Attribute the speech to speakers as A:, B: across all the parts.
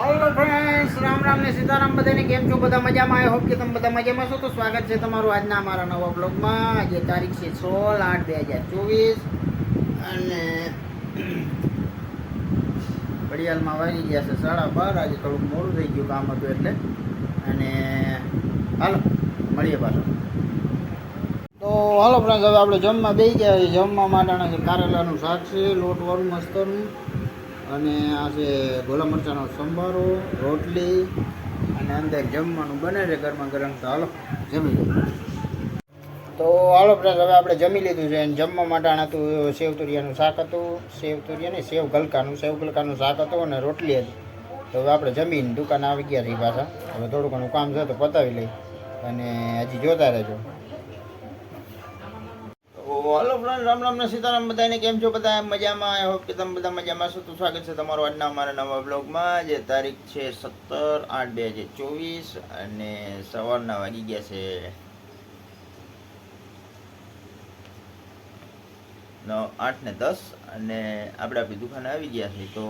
A: Hello friends, Ram Ram ने सीताराम बधाने केम छो બધા મજામાં? આઈ હોપ કે તમે બધા મજામાં છો. તો સ્વાગત છે તમારું આજના અમારા નવા બ્લોગમાં. આજે તારીખ છે 16/8/2024 અને ઘડિયાળમાં વાગી ગયા છે 12:30. આજે થોડુંક મોડું થઈ ગયું કામ હતું એટલે. અને હાલો મળીએ પાછો. તો હાલો ફ્રેન્ડ્સ, હવે આપણે જમવા બેસી ગયા છીએ. જમવા માટેના છે કારેલાનું શાક છે, લોટવાળું મસ્તનું, અને આ છે ગોલા મરચાંનો સંભારો, રોટલી, અને અંદર જમવાનું બને છે ગરમા ગરમ. તો હાલો જમી લઈએ. તો હાલો ફ્રેન્ડ, હવે આપણે જમી લીધું છે. અને જમવા માટે હતું સેવ તુરિયાનું શાક હતું, સેવ ગલકાનું શાક હતું, અને રોટલી હતી. તો હવે આપણે જમીને દુકાને આવી ગયા છીએ પાછા. હવે થોડું ઘણું કામ છે તો પતાવી લઈ, અને હજી જોતા રહેજો. હાલો ફ્રેન્ડ, રામ રામ ને સીતારામ બધાને. કેમ છો બધા? મજામાં? આઈ હોપ કે તમે બધા મજામાં છો. તો સ્વાગત છે તમારું આજના અમારા નવા બ્લોગમાં. જે તારીખ છે 17/8/2024 અને સવારના વાગી ગયા છે 8:10 અને આપણે આપણી દુકાને આવી ગયા છીએ. તો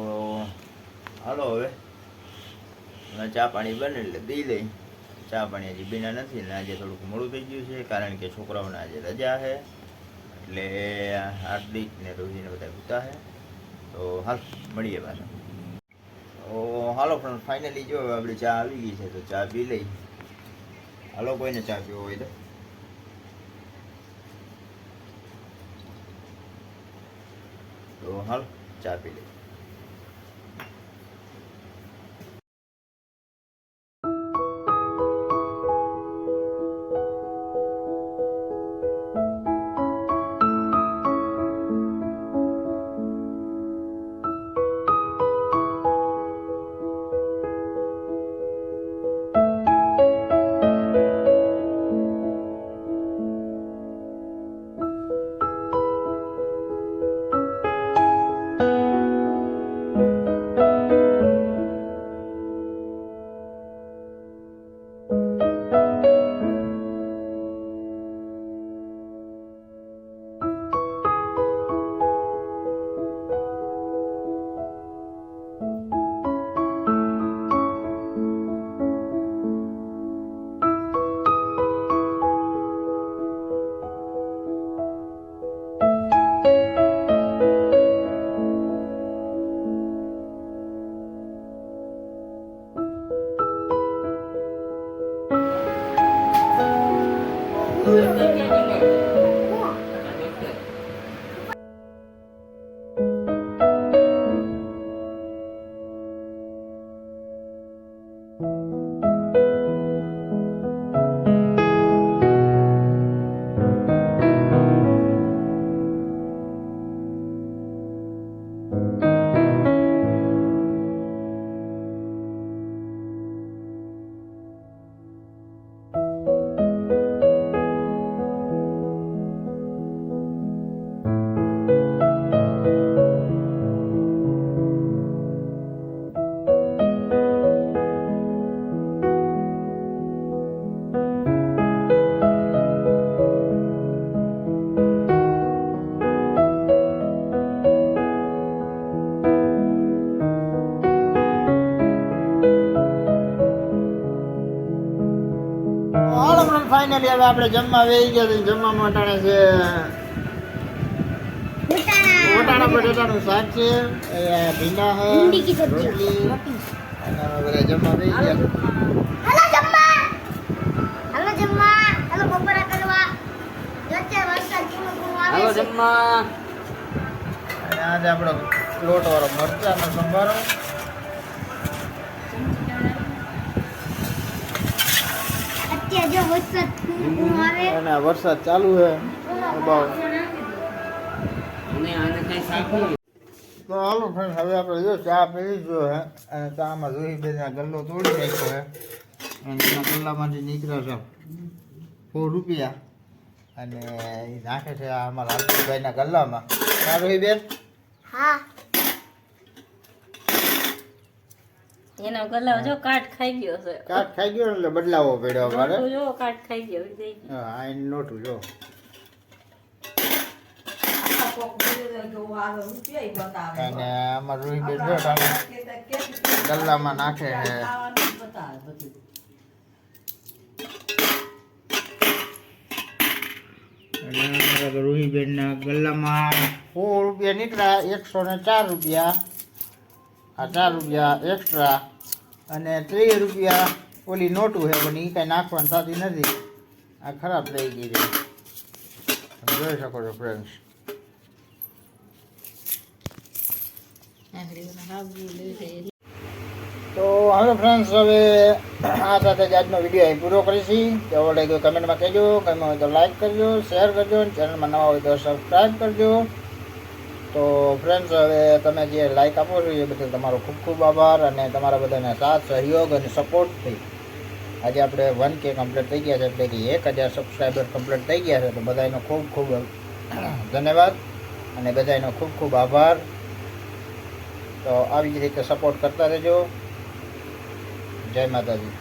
A: હાલો હવે ચા પાણી બને એટલે દઈ લઈ. ચા પાણી હજી બીના નથી ને આજે થોડુંક મોડું થઈ ગયું છે, કારણ કે છોકરાઓને આજે રજા છે એટલે હાર્દિક ને રોહિને બધા ભૂતા છે. તો હાલ મળીએ પાછા. તો હાલો ફ્રેન્ડ, ફાઇનલી જો આપણી ચા આવી ગઈ છે તો ચા પી લઈ. હાલો, કોઈને ચા પીવો હોય તો હાલ ચા પી લઈ. ફાઇનલી હવે આપણે જમવા બેસી ગયા છીએ. જમવા માટે છે વટાણા બટેટાનું શાક છે, ભીંડા છે, રોટલી, અને બધા જમવા બેસી ગયા. હાલો જમવા. અને આજે આપણો લોટવાળો મરચાંનો સંભારો. અને વરસાદ ચાલુ છે. તો હાલો ફ્રેન્ડ, હવે આપણે જો ચા પી લીધો હે, અને ચામાં જોઈ બે ગલ્લો તોડી નાખ્યો હે, અને એના ગલ્લામાંથી નીકળ્યો છે ₹4, અને એ નાખે છે અમારા હાર્દિકભાઈના ગલ્લામાં. સારું બેન? હા.
B: એનો ગલાવ જો કાટ ખાઈ ગયો છે.
A: કાટ ખાઈ ગયો એટલે બદલાવો પડ્યો અમારે.
B: જો કાટ ખાઈ ગયો.
A: હા, આ નોટું જો. અને આમાં રોહી બેન જો ગલ્લામાં નાખે છે. રૂહીબેનના ગલ્લામાં 100 રૂપિયા નીકળ્યા, 104 રૂપિયા. આ 4 રૂપિયા એક્સ્ટ્રા અને 30 રૂપિયા ઓલી નોટું છે પણ એ કાંઈ નાખવાની થતી નથી. આ ખરાબ થઈ ગઈ છે, તમે જોઈ શકો છો ફ્રેન્ડ્સ. તો હાલો ફ્રેન્ડ્સ, હવે આ સાથે જ આજનો વિડીયો અહીં પૂરો કરીશી. કેવો લાગ્યો કમેન્ટમાં કહેજો, ગમ્યો હોય તો લાઈક કરજો, શેર કરજો, ચેનલમાં નવા હોય તો સબસ્ક્રાઈબ કરજો. તો ફ્રેન્ડ્સ, હવે તમે જે લાઈક આપો છો એ બદલ તમારો ખૂબ ખૂબ આભાર, અને તમારા બધાના સાથ સહયોગ અને સપોર્ટથી આજે આપણે 1K કમ્પ્લીટ થઈ ગયા છે, એટલે કે 1000 સબસ્ક્રાઈબર કમ્પ્લીટ થઈ ગયા છે. તો બધાનો ખૂબ ખૂબ ધન્યવાદ અને બધાનો ખૂબ ખૂબ આભાર. તો આવી જ રીતે સપોર્ટ કરતા રહેજો. જય માતાજી.